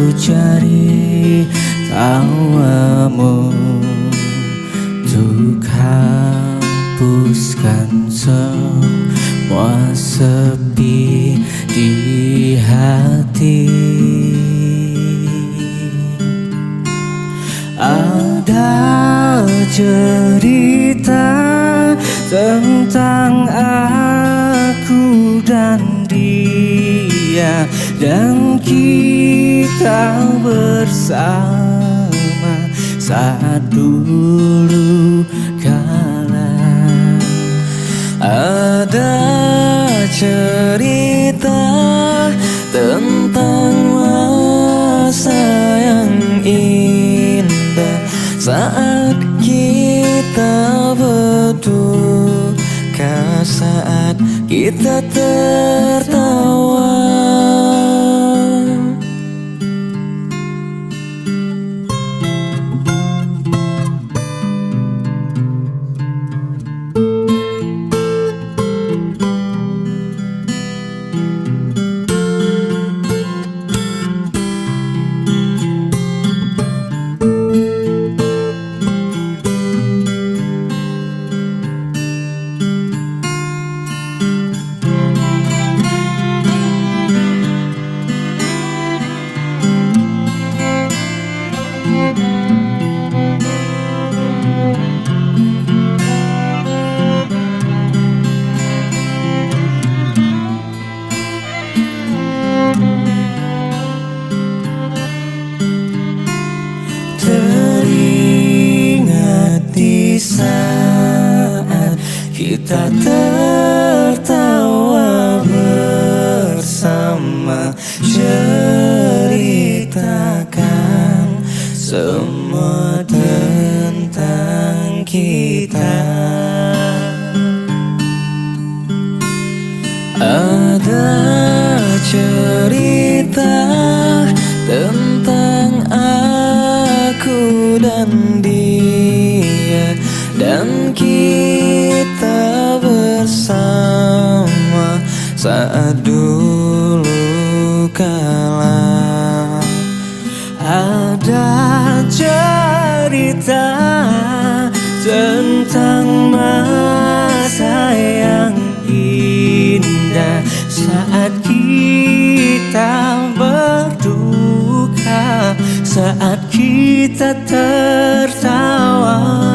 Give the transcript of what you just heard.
ku cari tawamu untuk hapuskan semua sepi di hati. Ada cerita tentang aku dan dia, dan kita bersama saat dulu kala. Ada cerita tentang masa yang indah saat kita berduka, saat kita tertawa. Teringat di saat kita tertawa bersama, ceritakan semua tentang kita. Ada cerita tentang aku dan dia, dan kita bersama saat dulu kala. Ada cerita tentang masa yang indah saat kita berduka, saat kita tertawa.